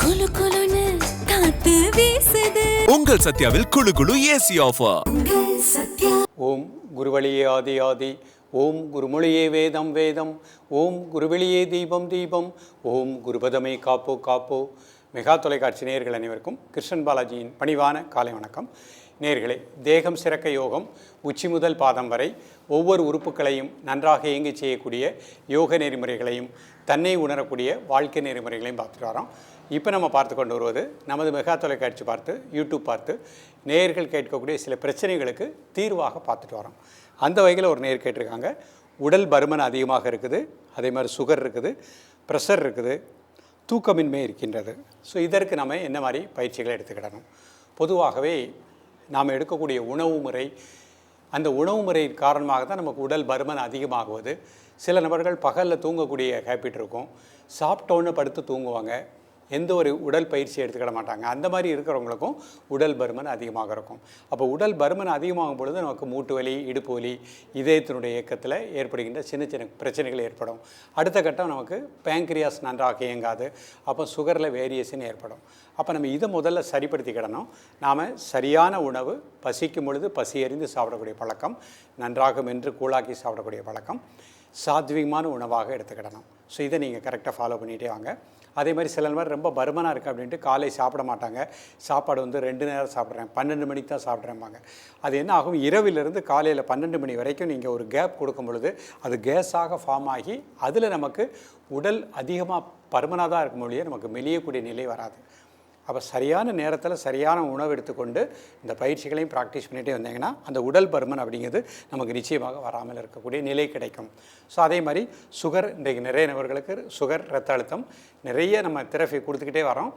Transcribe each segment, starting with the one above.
குளு குளுன்னு காத்து வீசுது. உங்கள் சத்யாவில் குளு குளு ஏசி ஆஃபர். ஓம் குருவழியே ஆதி ஆதி, ஓம் குருமொழியே வேதம் வேதம், ஓம் குருவெளியே தீபம் தீபம், ஓம் குருபதமே காப்போ காப்போ. மெகா தொலைக்காட்சி நேயர்கள் அனைவருக்கும் கிருஷ்ணன் பாலாஜியின் பணிவான காலை வணக்கம். நேயர்களே, தேகம் சிறக்க யோகம், உச்சி முதல் பாதம் வரை ஒவ்வொரு உறுப்புகளையும் நன்றாக இயங்கி செய்யக்கூடிய யோக நெறிமுறைகளையும் தன்னை உணரக்கூடிய வாழ்க்கை நெறிமுறைகளையும் பார்த்துட்டு வரோம். இப்போ நம்ம பார்த்து கொண்டு வருவது நமது மெகா தொலைக்காட்சி பார்த்து யூடியூப் பார்த்து நேயர்கள் கேட்கக்கூடிய சில பிரச்சனைகளுக்கு தீர்வாக பார்த்துட்டு வரோம். அந்த வகையில் ஒரு நேர் கேட்டிருக்காங்க, உடல் பருமன் அதிகமாக இருக்குது, அதே மாதிரி சுகர் இருக்குது, ப்ரெஷர் இருக்குது, தூக்கமின்மை இருக்கின்றது. ஸோ இதற்கு நம்ம என்ன மாதிரி பயிற்சிகளை எடுத்துக்கிடணும்? பொதுவாகவே நாம் எடுக்கக்கூடிய உணவு முறை, அந்த உணவு முறை காரணமாக தான் நமக்கு உடல் பருமன் அதிகமாகுவது. சில நபர்கள் பகலில் தூங்கக்கூடிய ஹேபிட் இருக்கும், சாப்பிட்டோன்னு படுத்து தூங்குவாங்க, எந்த ஒரு உடல் பயிற்சி எடுத்துக்கிட மாட்டாங்க. அந்த மாதிரி இருக்கிறவங்களுக்கும் உடல் பருமன் அதிகமாக இருக்கும். அப்போ உடல் பருமன் அதிகமாகும் பொழுது நமக்கு மூட்டு வலி, இடுப்பு வலி, இதயத்தினுடைய இயக்கத்தில் ஏற்படுகின்ற சின்ன சின்ன பிரச்சனைகள் ஏற்படும். அடுத்த கட்டம் நமக்கு பேங்க்ரியாஸ் நன்றாக இயங்காது, அப்போ சுகரில் வேரியேஷன் ஏற்படும். அப்போ நம்ம இதை முதல்ல சரிப்படுத்திக்கிடணும். நாம் சரியான உணவு, பசிக்கும் பொழுது பசி அறிந்து சாப்பிடக்கூடிய பழக்கம், நன்றாக மென்று கூழாக்கி சாப்பிடக்கூடிய பழக்கம், சாத்வீகமான உணவாக எடுத்துக்கிடணும். ஸோ இதை நீங்கள் கரெக்டாக ஃபாலோ பண்ணிகிட்டே வாங்க. அதே மாதிரி சில நேரம் ரொம்ப பருமனாக இருக்குது அப்படின்ட்டு காலை சாப்பிட மாட்டாங்க, சாப்பாடு 2 நேரம் சாப்பிட்றேன், 12 மணிக்கு தான் சாப்பிட்றேன்பாங்க. அது என்ன ஆகும், இரவிலிருந்து காலையில் 12 மணி வரைக்கும் நீங்கள் ஒரு கேப் கொடுக்கும் பொழுது அது கேஸாக ஃபார்ம் ஆகி அதில் நமக்கு உடல் அதிகமாக பருமனாக தான் இருக்கும் மொழியே நமக்கு மெலியக்கூடிய நிலை வராது. அப்போ சரியான நேரத்தில் சரியான உணவு எடுத்துக்கொண்டு இந்த பயிற்சிகளையும் ப்ராக்டிஸ் பண்ணிகிட்டே வந்தீங்கன்னா அந்த உடல் பருமன் அப்படிங்கிறது நமக்கு நிச்சயமாக வராமல் இருக்கக்கூடிய நிலை கிடைக்கும். ஸோ அதே மாதிரி சுகர், இன்றைக்கு நிறைய நபர்களுக்கு சுகர், ரத்த அழுத்தம் நிறைய நம்ம தெரப்பி கொடுத்துக்கிட்டே வரோம்.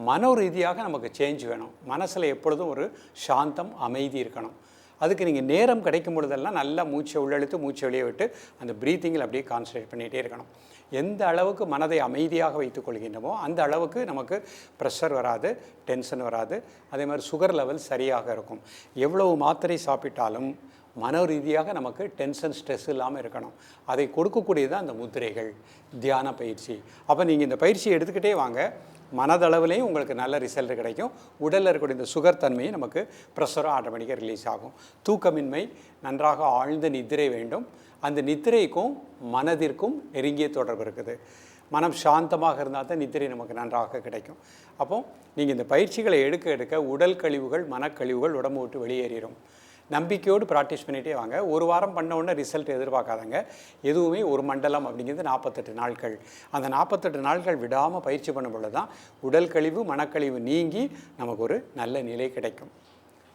மன ரீதியாக நமக்கு சேஞ்ச் வேணும். மனசில் எப்பொழுதும் ஒரு சாந்தம், அமைதி இருக்கணும். அதுக்கு நீங்கள் நேரம் கிடைக்கும் பொழுதெல்லாம் நல்லா மூச்சை உள்ளெழுத்து மூச்சை வெளியே விட்டு அந்த ப்ரீத்திங்கில் அப்படியே கான்சன்ட்ரேட் பண்ணிகிட்டே இருக்கணும். எந்த அளவுக்கு மனதை அமைதியாக வைத்துக் கொள்கின்றமோ அந்த அளவுக்கு நமக்கு ப்ரெஷர் வராது, டென்ஷன் வராது, அதே மாதிரி சுகர் லெவல் சரியாக இருக்கும். எவ்வளவு மாத்திரை சாப்பிட்டாலும் மன ரீதியாக நமக்கு டென்ஷன், ஸ்ட்ரெஸ் இல்லாமல் இருக்கணும். அதை கொடுக்கக்கூடியது அந்த முத்திரைகள், தியான பயிற்சி. அப்போ நீங்கள் இந்த பயிற்சியை எடுத்துக்கிட்டே வாங்க, மனதளவுலேயும் உங்களுக்கு நல்ல ரிசல்ட் கிடைக்கும். உடலில் இருக்கக்கூடிய இந்த சுகர் தன்மையும் நமக்கு ப்ரெஷரும் ஆட்டோமேட்டிக்காக ரிலீஸ் ஆகும். தூக்கமின்மை, நன்றாக ஆழ்ந்த நித்திரை வேண்டும். அந்த நித்திரைக்கும் மனதிற்கும் நெருங்கிய தொடர்பு இருக்குது. மனம் சாந்தமாக இருந்தால் தான் நித்திரை நமக்கு நன்றாக கிடைக்கும். அப்போது நீங்கள் இந்த பயிற்சிகளை எடுக்க எடுக்க உடல் கழிவுகள், மனக்கழிவுகள் உடம்பு விட்டு வெளியேறிடும். நம்பிக்கையோடு ப்ராக்டிஸ் பண்ணிகிட்டே வாங்க. ஒரு வாரம் பண்ண உடனே ரிசல்ட் எதிர்பார்க்காதங்க. எதுவுமே ஒரு மண்டலம் அப்படிங்கிறது 48 நாட்கள். அந்த 48 நாட்கள் விடாமல் பயிற்சி பண்ணும் பொழுது தான் உடல் கழிவு, மனக்கழிவு நீங்கி நமக்கு ஒரு நல்ல நிலை கிடைக்கும்.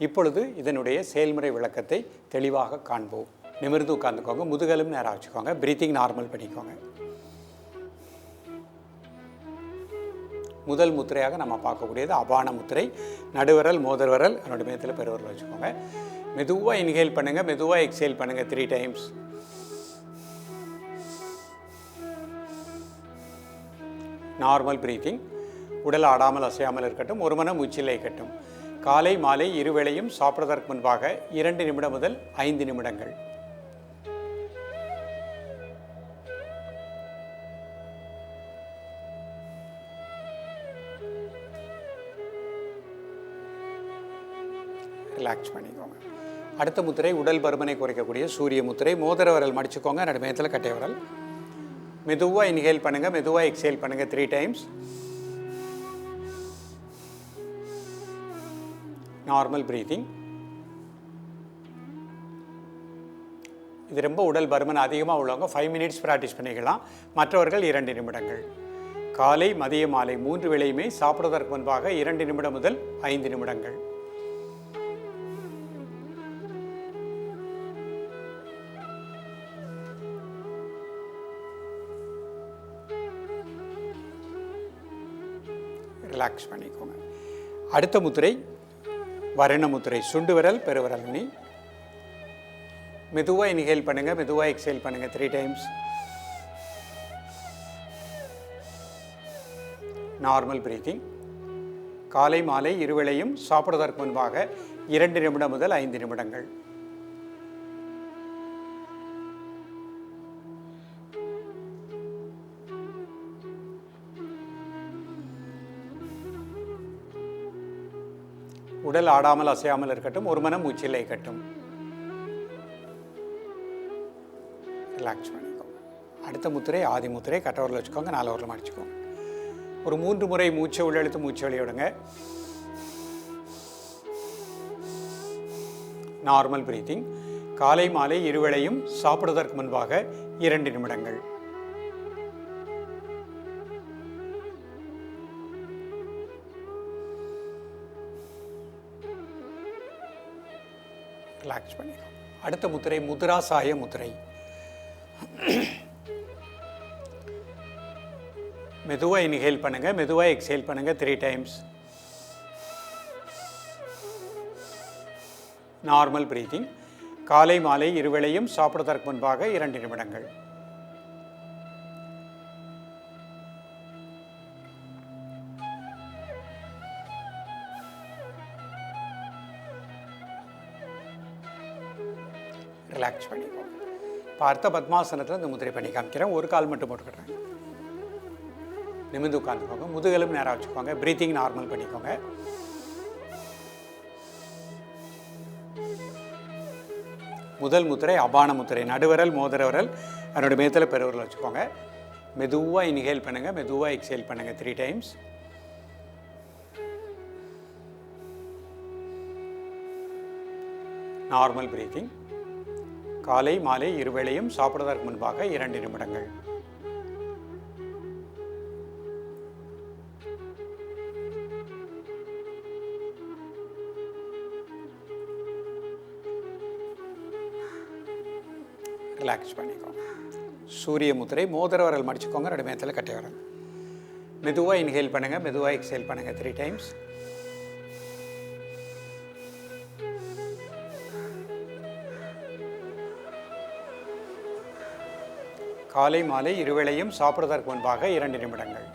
இப்பொழுது இதனுடைய செயல்முறை விளக்கத்தை தெளிவாக காண்போம். நிமிர்ந்து உட்காந்துக்கோங்க, முதுகலும் நேராக வச்சுக்கோங்க, ப்ரீத்திங் நார்மல் பண்ணிக்கோங்க. முதல் முத்திரையாக நம்ம பார்க்கக்கூடியது அபான முத்திரை. நடுவரல், மோதிர விரல், என்னோட மேத்தில் பெருவரல் வச்சுக்கோங்க. மெதுவாக இன்ஹேல் பண்ணுங்கள், மெதுவாக எக்ஸேல் பண்ணுங்கள் 3 டைம்ஸ். Normal breathing. உடல் ஆடாமல் அசையாமல் இருக்கட்டும், ஒரு மனம் உச்சியில் இருக்கட்டும். காலை மாலை இருவேளையும் சாப்பிடுவதற்கு முன்பாக 2 நிமிடம் முதல் 5 நிமிடங்கள். ரிலாக்ஸ் பண்ணிக்கோங்க. அடுத்த முத்திரை உடல் பருமனை குறைக்கக்கூடிய சூரிய முத்திரை. மோதிர விரல் மடிச்சுக்கோங்க, நடுமையத்தில் கட்டை விரல். மெதுவாக இன்ஹேல் பண்ணுங்கள், மெதுவாக எக்ஸேல் பண்ணுங்கள் 3 டைம்ஸ். Normal breathing. இது ரொம்ப உடல் பருமன் அதிகமாக உள்ளவங்க 5 மினிட்ஸ் ப்ராக்டிஸ் பண்ணிக்கலாம். மற்றவர்கள் 2 நிமிடங்கள். காலை, மதிய, மாலை 3 வேளையுமே சாப்பிடுவதற்கு முன்பாக 2 நிமிடம் முதல் 5 நிமிடங்கள். ரிலாக்ஸ் பண்ணிக்கோங்க. அடுத்த முத்திரை வரண முத்திரை. சுண்டு விரல், பெருவிரல் நுனி. மெதுவாக இன்ஹேல் பண்ணுங்கள், மெதுவாக எக்ஸேல் பண்ணுங்கள் 3 டைம்ஸ். Normal breathing. காலை மாலை இருவேளையும் சாப்பிடுவதற்கு முன்பாக 2 நிமிடம் முதல் 5 நிமிடங்கள். உடல் ஆடாமல் அசையாமல் இருக்கட்டும். ஒரு மனம் மூச்சில் இயக்கட்டும். ரிலாக்ஸ் பண்ணிக்கோங்க. அடுத்த முத்திரை ஆதி முத்திரை. கட்டவரில் வச்சுக்கோங்க, 4 விரலும் அடிச்சுக்கோங்க. ஒரு 3 முறை மூச்சை உள்ளெழுத்து மூச்சு வெளியிடுங்க. Normal breathing. காலை மாலை இருவேளையும் சாப்பிடுவதற்கு முன்பாக 2 நிமிடங்கள். ரிலாக்ஸ் பண்ணிக்கோங்க. அடுத்த முத்திரை முத்ராசாய முத்திரை. மெதுவாக இன்ஹேல் பண்ணுங்க, மெதுவாக எக்ஸேல் பண்ணுங்க 3 டைம்ஸ். Normal breathing. காலை மாலை இருவேளையும் சாப்பிடுவதற்கு முன்பாக 2 நிமிடங்கள். ரிலாக்ஸ் பண்ணிக்கோங்க. பார்த்த பத்மாசனத்தில் இந்த முதிரை பண்ணி காமிக்கிறேன். ஒரு கால் மட்டும் போட்டுக்கிறேன். நிமிர்ந்து உட்காந்துக்கோங்க. முதுகெலும் நேராக வச்சுக்கோங்க. ப்ரீத்திங் நார்மல் பண்ணிக்கோங்க. முதல் முத்திரை அபான முத்திரை. நடுவரல் மோதிரவரல் அதனுடைய மேத்தில் பெருவரல் வச்சுக்கோங்க. மெதுவாக இன்ஹேல் பண்ணுங்கள், மெதுவாக எக்ஸேல் பண்ணுங்கள் 3 டைம்ஸ். Normal breathing. காலை மாலை இருவேளையும் சாப்பிடுவதற்கு முன்பாக 2 நிமிடங்கள். ரிலாக்ஸ் பண்ணிக்கோங்க. சூரிய முத்திரை. மோதிர வரல் மடிச்சுக்கோங்க, 2 மேத்தில் கட்டை வரல். மெதுவாக இன்ஹேல் பண்ணுங்கள், மெதுவாக எக்ஸேல் பண்ணுங்கள் 3 டைம்ஸ். காலை மாலை இருவேளையும் சாப்பிடுவதற்கு முன்பாக 2 நிமிடங்கள்.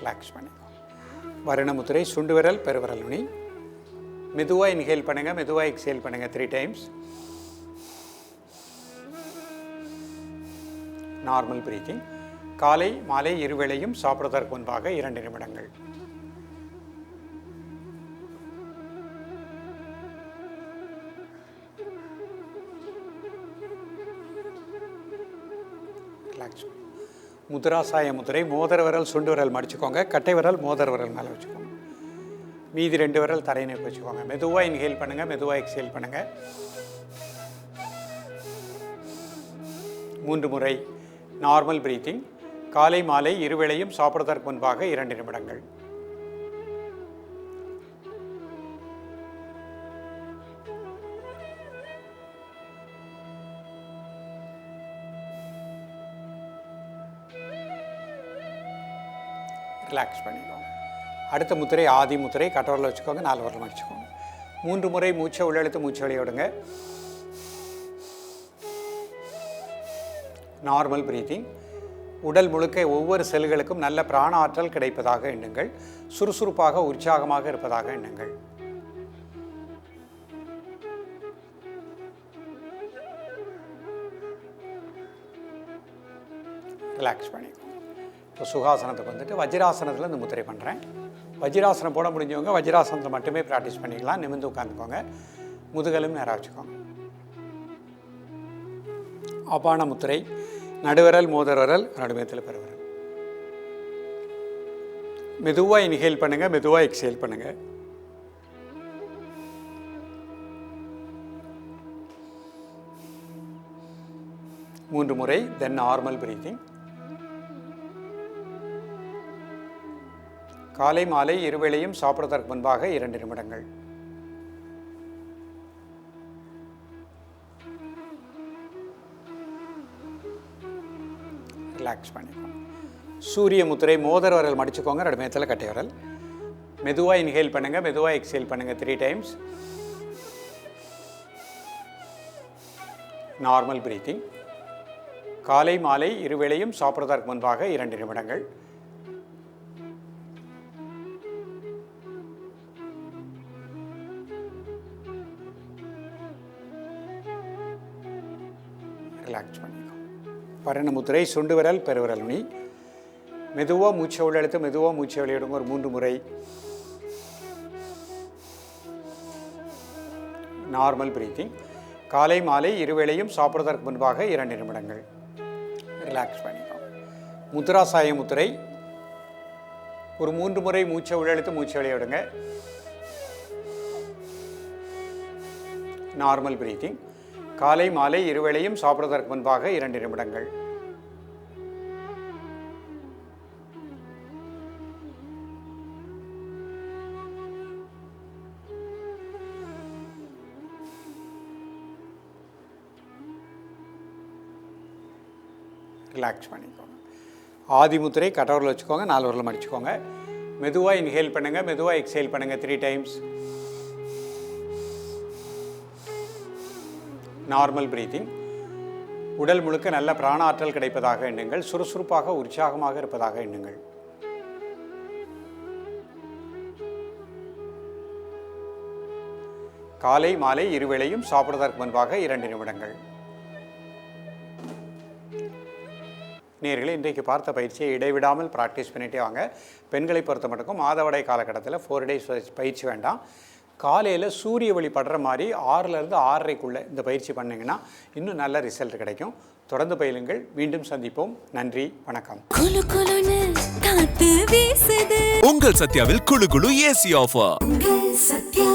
ரிலாக்ஸ் பண்ணிக்கோ. வருணமுத்திரை. சுண்டு விரல் பெருவிரல் நுனி. மெதுவாக இன்ஹேல் பண்ணுங்கள், மெதுவாக எக்ஸேல் பண்ணுங்கள் 3 டைம்ஸ். Normal breathing. காலை மாலை இருவேளையும் சாப்பிடுவதற்கு முன்பாக 2 நிமிடங்கள். ரிலாக்ஸ். முத்ராசாய முத்திரை. மோதிர விரல் சுண்டு விரல் மடிச்சுக்கோங்க, கட்டை விரல் மோதிர விரல் மேலே வச்சுக்கோங்க. மீதி 2 விரல் தரை நோக்கி வச்சுக்கோங்க. மெதுவாக இன்ஹேல் பண்ணுங்கள், மெதுவாக எக்ஸேல் பண்ணுங்கள் 3 முறை. Normal breathing. காலை மாலை இருவேளையும் சாப்பிடுவதற்கு முன்பாக 2 நிமிடங்கள். ரிலாக்ஸ் பண்ணிக்கோங்க. அடுத்த முத்திரை ஆதி முத்திரை. கட்டவரில் வச்சுக்கோங்க, 4 விரல் மடிச்சுக்கோங்க. 3 முறை மூச்சை உள்ளெழுத்து மூச்சு வெளியே விடுங்க. Normal breathing. உடல் முழுக்க ஒவ்வொரு செல்களுக்கும் நல்ல பிராண ஆற்றல் கிடைப்பதாக எண்ணுங்கள். சுறுசுறுப்பாக உற்சாகமாக இருப்பதாக எண்ணுங்கள். ரிலாக்ஸ் பண்ணிக்கோங்க. இப்போ சுகாசனத்துக்கு வந்துட்டு வஜ்ராசனத்தில் இந்த முத்திரை பண்ணுறேன். வஜ்ராசனம் போட முடிஞ்சவங்க வஜ்ராசனத்தில் மட்டுமே ப்ராக்டிஸ் பண்ணிக்கலாம். நிமிர்ந்து உட்காந்துக்கோங்க. முதுகலும் நேராக வச்சுக்கோங்க. அபான முத்திரை. நடுவரல் மோதிர விரல் நடுமேத்தில் பெருவிரல். மெதுவாக இன்ஹேல் பண்ணுங்கள், மெதுவாக எக்ஸேல் பண்ணுங்கள். மூன்று முறை. தென் நார்மல் பிரீத்திங். காலை மாலை இருவேளையும் சாப்பிடுவதற்கு முன்பாக 2 நிமிடங்கள். ரிலாக்ஸ் பண்ணிக்கோங்க. சூரிய முத்திரை. மோதிர விரல் மடிச்சுக்கோங்க, 2 மேத்தில் கட்டை விரல். மெதுவாக இன்ஹேல் பண்ணுங்கள், மெதுவாக எக்ஸேல் பண்ணுங்கள் 3 டைம்ஸ். Normal breathing. காலை மாலை இருவேளையும் சாப்பிடுவதற்கு முன்பாக 2 நிமிடங்கள். ரிலாக்ஸ் பண்ணிக்கோ. பரணமுத்திரை, சுண்டு விரல், பெருவிரல் நுனி. மெதுவாக மூச்சை உள்ளெழுத்து, மெதுவாக மூச்சை வெளியிடுங்க ஒரு 3 முறை. Normal breathing. காலை மாலை இருவேளையும் சாப்பிடுவதற்கு முன்பாக 2 நிமிடங்கள். ரிலாக்ஸ் பண்ணிக்கோ. முத்ராசாய முத்திரை. ஒரு 3 முறை மூச்சை உள்ளெழுத்து மூச்சை வெளியிடுங்க. Normal breathing. காலை மாலை இருவேளையும் சாப்பிடுவதற்கு முன்பாக 2 நிமிடங்கள். ரிலாக்ஸ் பண்ணிக்கோங்க. ஆதி முத்திரை கட்டவரில் வச்சுக்கோங்க, 4 விரல் மடிச்சுக்கோங்க. மெதுவாக இன்ஹேல் பண்ணுங்கள், மெதுவாக எக்ஸேல் பண்ணுங்கள் 3 டைம்ஸ். Normal breathing. உடல் முழுக்க நல்ல பிராண ஆற்றல் கிடைப்பதாக எண்ணுங்கள். சுறுசுறுப்பாக உற்சாகமாக இருப்பதாக எண்ணுங்கள். காலை மாலை இருவேளையும் சாப்பிடுவதற்கு முன்பாக 2 நிமிடங்கள். நேயர்களே, இன்றைக்கு பார்த்த பயிற்சியை இடைவிடாமல் ப்ராக்டிஸ் பண்ணிகிட்டே வாங்க. பெண்களை பொறுத்த மட்டுக்கும் மாதவிடாய் காலகட்டத்தில் 4 டேஸ் பயிற்சி வேண்டாம். காலையில் சூரிய ஒளி படுற மாதிரி 6லேருந்து 6:30க்குள்ளே இந்த பயிற்சி பண்ணிங்கன்னா இன்னும் நல்ல ரிசல்ட் கிடைக்கும். தொடர்ந்து பயிலுங்கள். மீண்டும் சந்திப்போம். நன்றி, வணக்கம். குளு குளுன்னு காத்து வீசுது. உங்கள் சத்யாவில் குளு குளு ஏசி ஆஃபர். உங்கள் சத்யா.